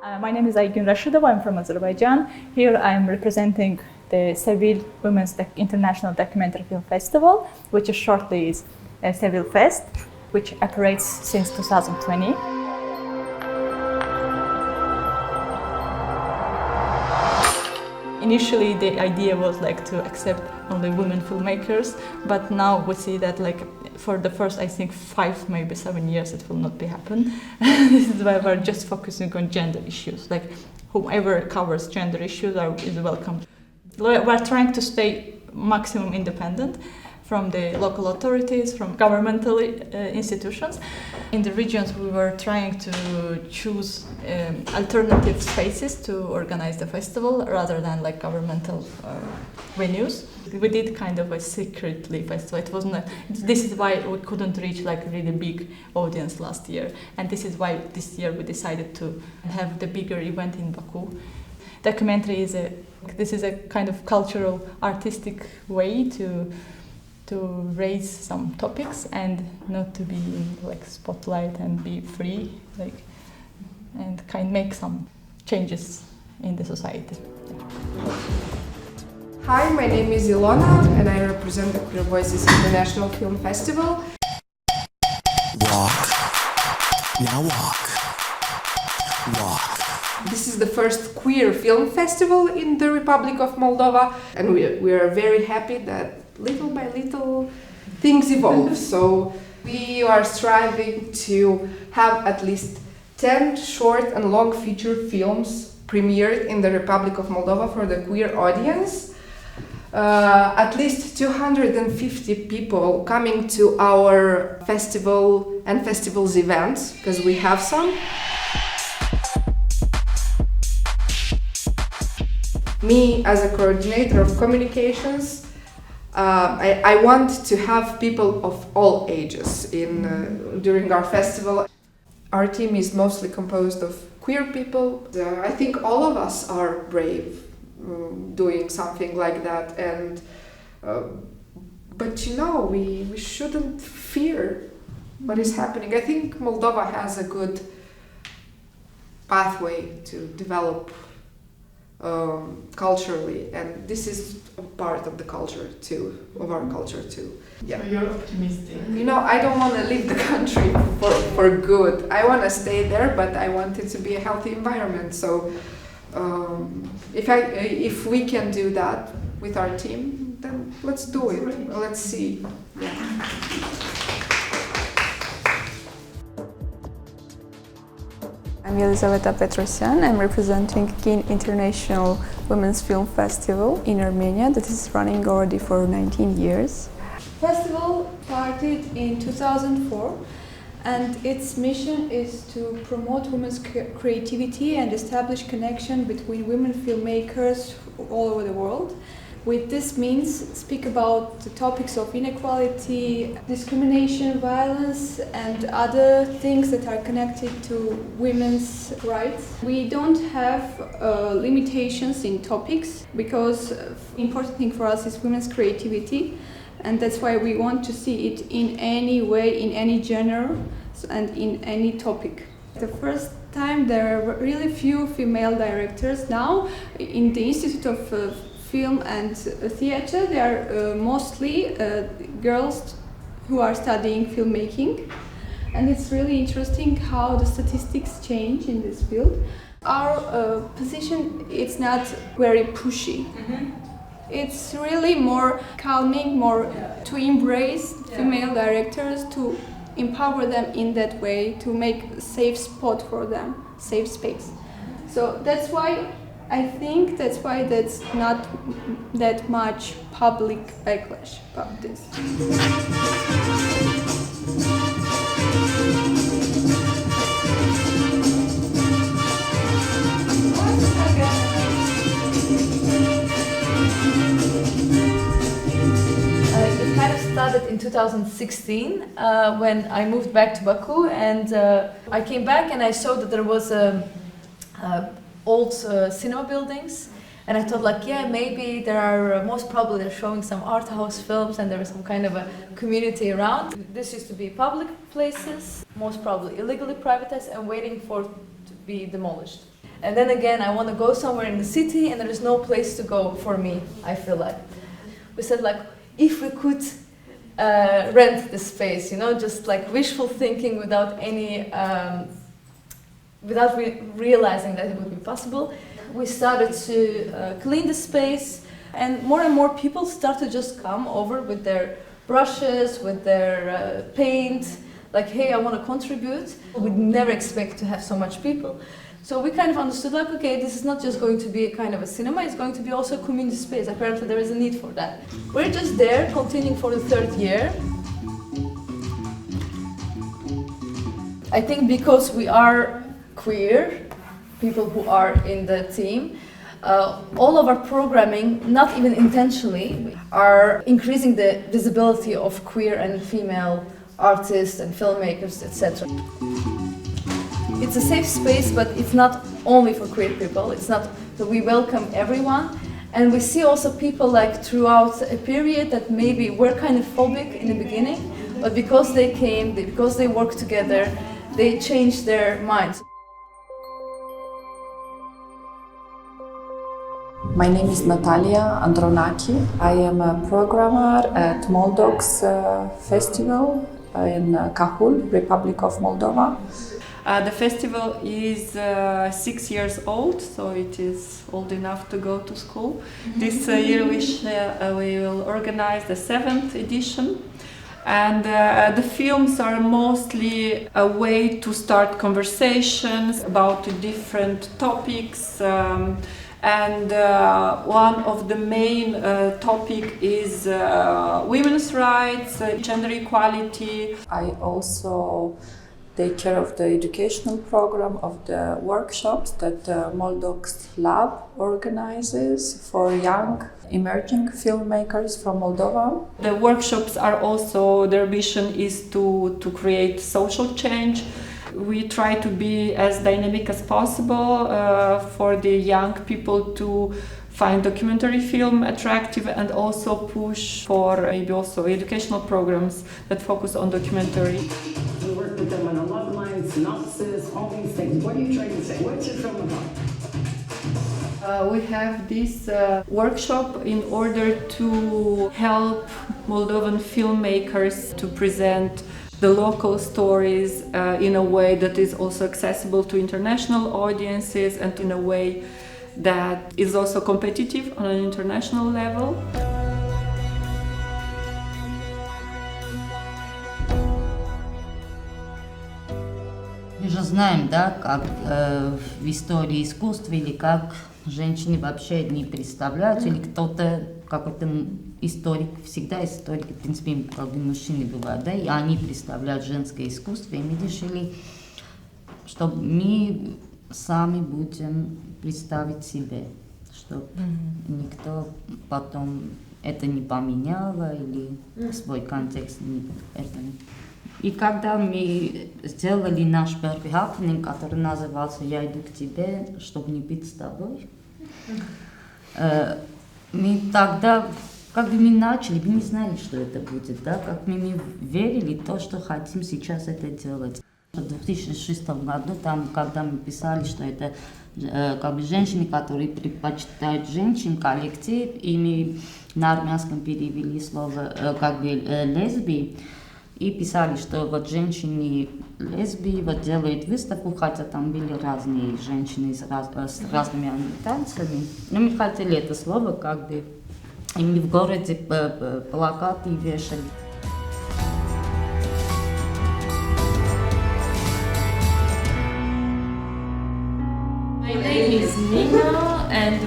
My name is Aygün Rashidova. I'm from Azerbaijan. Here I'm representing the Seville Women's International Documentary Film Festival, which shortly is Seville Fest, which operates since 2020. Initially, the idea was to accept only women filmmakers, but now we see that for the first, I think, 5, maybe 7 years, it will not be happen. This is why we're just focusing on gender issues. Whoever covers gender issues is welcome. We're trying to stay maximum independent from the local authorities, from governmental institutions. In the regions, we were trying to choose alternative spaces to organize the festival rather than governmental venues. We did kind of a secretly festival. It wasn't. This is why we couldn't reach really big audience last year, and this is why this year we decided to have the bigger event in Baku. Documentary is a kind of cultural, artistic way to raise some topics and not to be in spotlight and be free, and make some changes in the society. Hi, my name is Ilona and I represent the Queer Voices International Film Festival. Walk. Now walk. Walk. This is the first queer film festival in the Republic of Moldova, and we are very happy that little by little things evolve. So we are striving to have at least 10 short and long feature films premiered in the Republic of Moldova for the queer audience. At least 250 people coming to our festival and festivals events, because we have some. Me, as a coordinator of communications, I want to have people of all ages during our festival. Our team is mostly composed of queer people. I think all of us are brave doing something like that, and but we shouldn't fear what is happening. I think Moldova has a good pathway to develop culturally, and this is a part of the culture too, of our culture too. Yeah. So you're optimistic. I don't want to leave the country for good. I want to stay there, but I want it to be a healthy environment. So if we can do that with our team, then let's do it. Let's see. Yeah. I'm Елизавeta Petrosyan. I'm representing Goethe International Women's Film Festival in Armenia that is running already for 19 years. Festival started in 2004, and its mission is to promote women's creativity and establish connection between women filmmakers all over the world. With this means speak about the topics of inequality, discrimination, violence, and other things that are connected to women's rights. We don't have limitations in topics, because important thing for us is women's creativity, and that's why we want to see it in any way, in any genre, and in any topic. The first time there are really few female directors. Now in the Institute of Film and Theatre, they are mostly girls who are studying filmmaking, and it's really interesting how the statistics change in this field. Our position is not very pushy. It's really more calming, more to embrace female directors, to empower them in that way, to make a safe spot for them, safe space. So that's why I think that's not that much public backlash about this. It kind of started in 2016 when I moved back to Baku, and I came back and I saw that there was old cinema buildings, and I thought maybe there are most probably they're showing some art house films and there is some kind of a community around. This used to be public places, most probably illegally privatized and waiting to be demolished. And then again, I want to go somewhere in the city and there is no place to go for me, I feel like. We said like, if we could rent the space, you know, just like wishful thinking without any, without realizing that it would be possible. We started to clean the space, and more people start to just come over with their brushes, with their paint, like, hey, I want to contribute. We'd never expect to have so much people. So we kind of understood, like, okay, this is not just going to be a kind of a cinema, it's going to be also a community space. Apparently there is a need for that. We're just there, continuing for the third year. I think because we are queer, people who are in the team, all of our programming, not even intentionally, are increasing the visibility of queer and female artists and filmmakers, etc. It's a safe space, but it's not only for queer people. It's not that we welcome everyone. And we see also people like throughout a period that maybe were kind of phobic in the beginning, but because they came, because they worked together, they changed their minds. My name is Natalia Andronaki. I am a programmer at Moldox Festival in Cahul, Republic of Moldova. The festival is 6 years old, so it is old enough to go to school. This year we will organize the 7th edition. And the films are mostly a way to start conversations about different topics. And one of the main topic is women's rights, gender equality. I also take care of the educational program of the workshops that Moldox Lab organizes for young emerging filmmakers from Moldova. The workshops are also, their mission is to create social change. We try to be as dynamic as possible for the young people to find documentary film attractive and also push for maybe also educational programs that focus on documentary. We work with them on a love line, synopsis, all these things. What are you trying to say? What's your film about? We have this workshop in order to help Moldovan filmmakers to present the local stories in a way that is also accessible to international audiences and in a way that is also competitive on an international level. Мы же знаем, да, как в истории искусства или как женщины вообще не представляются, или кто-то, какой-то историк, всегда историки, в принципе, как бы мужчины бывают, да, и они представляют женское искусство, и мы решили, что мы сами будем представить себе, чтобы никто потом это не поменял или свой контекст не это. И когда мы сделали наш первый happening, который назывался «Я иду к тебе, чтобы не быть с тобой», мы тогда, как бы мы начали, мы не знали, что это будет, да, как мы верили в то, что хотим сейчас это делать. В 2006 году, там, когда мы писали, что это как бы женщины, которые предпочитают женщин, коллектив, и мы на армянском перевели слово как бы лесбии, и писали, что вот женщины лесбии вот делают выставку, хотя там были разные женщины с разными ориентациями. Но мы хотели это слово как бы, и мы в городе плакаты вешали. My name is Nina, and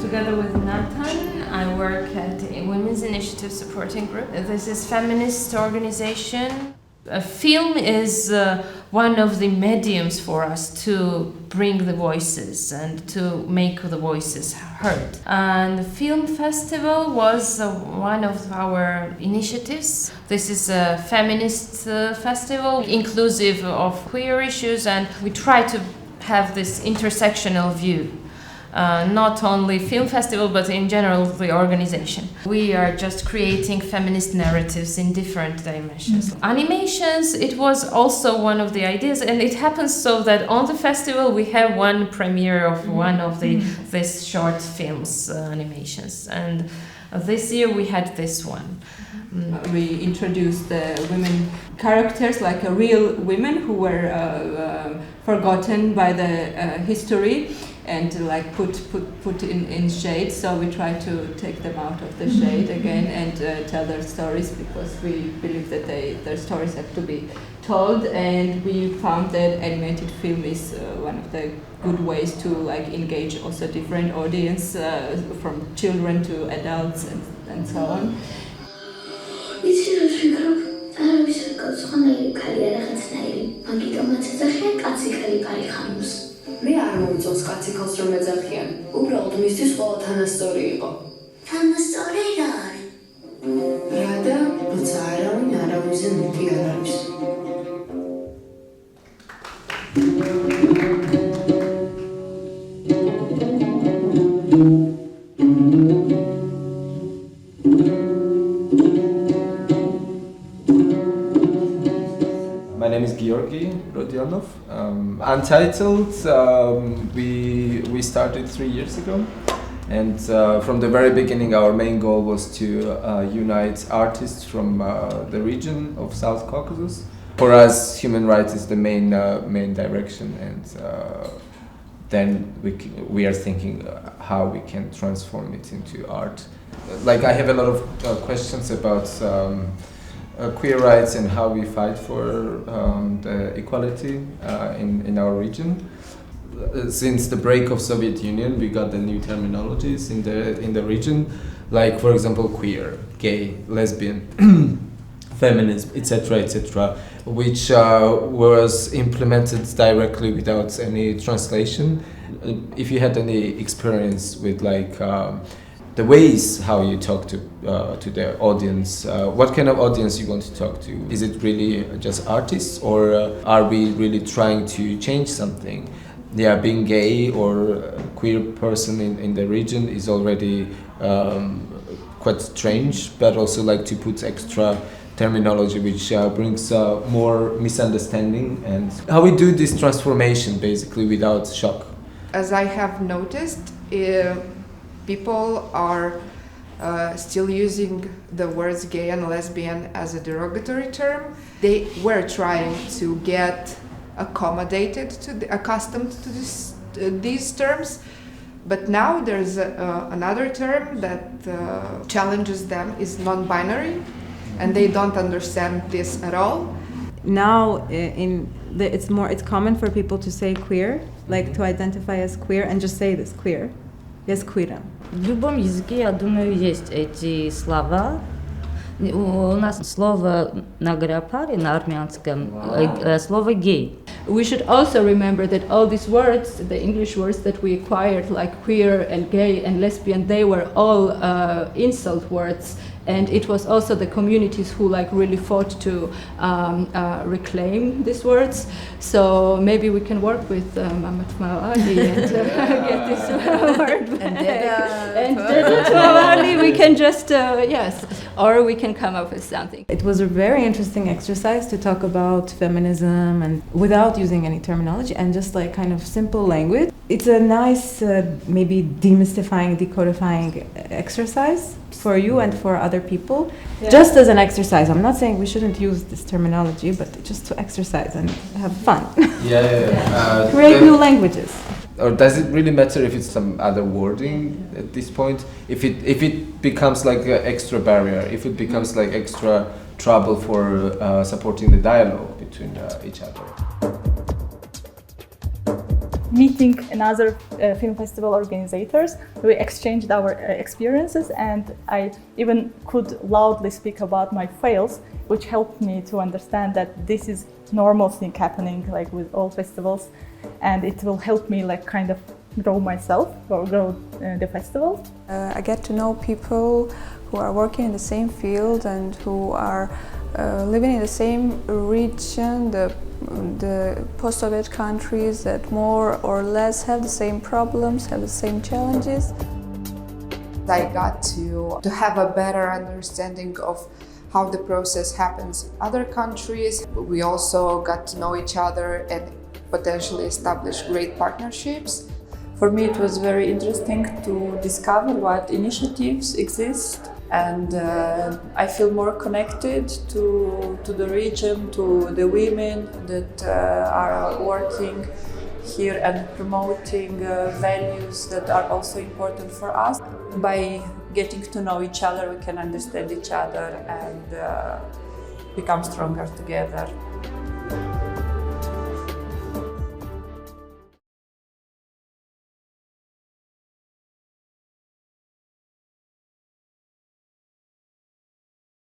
together with Nathan, I work at a Women's Initiative Supporting Group. This is a feminist organization. A film is one of the mediums for us to bring the voices and to make the voices heard. And the film festival was one of our initiatives. This is a feminist festival, inclusive of queer issues, and we try to have this intersectional view. not only film festival but in general the organization. We are just creating feminist narratives in different dimensions. Animations, it was also one of the ideas, and it happens so that on the festival we have one premiere of one of these short films animations, and this year we had this one. We introduced the women characters, like real women who were forgotten by the history, and like put in shade. So we try to take them out of the shade again and tell their stories, because we believe that their stories have to be told. And we found that animated film is one of the good ways to like engage also different audience, from children to adults and so on. მე არ მომწონს კაცი ქალს რომ ეძახიან. უბრალოდ მისთვის ყველა თანასწორი იყო. თანასწორი რა არის? რა და როცა არავინზე მეტი არ არის. My name is Georgi Rodionov. Untitled, we started 3 years ago, and from the very beginning our main goal was to unite artists from the region of South Caucasus. For us, human rights is the main direction, and then we are thinking how we can transform it into art. Like, I have a lot of questions about queer rights and how we fight for the equality in our region. Since the break of Soviet Union, we got the new terminologies in the region, like for example queer, gay, lesbian, feminism, etc., which was implemented directly without any translation. If you had any experience with like the ways how you talk to the audience, what kind of audience you want to talk to? Is it really just artists, or are we really trying to change something? Yeah, being gay or a queer person in the region is already quite strange, but also like to put extra terminology which brings more misunderstanding, and how we do this transformation basically without shock. As I have noticed, people are still using the words gay and lesbian as a derogatory term. They were trying to get accustomed to these terms, but now there's another term that challenges them, is non-binary, and they don't understand this at all. Now it's common for people to say queer, like to identify as queer and just say this queer. Yes, queer. В любом языке, я думаю, есть эти слова. У нас слово на грапаре, на армянском, слово гей. We should also remember that all these words, the English words that we acquired, like queer and gay and lesbian, they were all insult words. And it was also the communities who like really fought to reclaim these words. So maybe we can work with Mamat Mawali and get this word back. And Mawali, we can just, yes, or we can come up with something. It was a very interesting exercise to talk about feminism and without using any terminology and just like kind of simple language. It's a nice, maybe demystifying, decodifying exercise for you and for other people, just as an exercise. I'm not saying we shouldn't use this terminology, but just to exercise and have fun. Create new languages. Or does it really matter if it's some other wording at this point? If it becomes like an extra barrier, if it becomes like extra trouble for supporting the dialogue between each other? Meeting another film festival organizers, we exchanged our experiences, and I even could loudly speak about my fails, which helped me to understand that this is normal thing happening like with all festivals, and it will help me like kind of grow myself or grow the festival. I get to know people who are working in the same field and who are living in the same region, the the post-Soviet countries that more or less have the same problems, have the same challenges. I got to have a better understanding of how the process happens in other countries. We also got to know each other and potentially establish great partnerships. For me, it was very interesting to discover what initiatives exist, and I feel more connected to the region, to the women that are working here and promoting values that are also important for us. By getting to know each other, we can understand each other and become stronger together.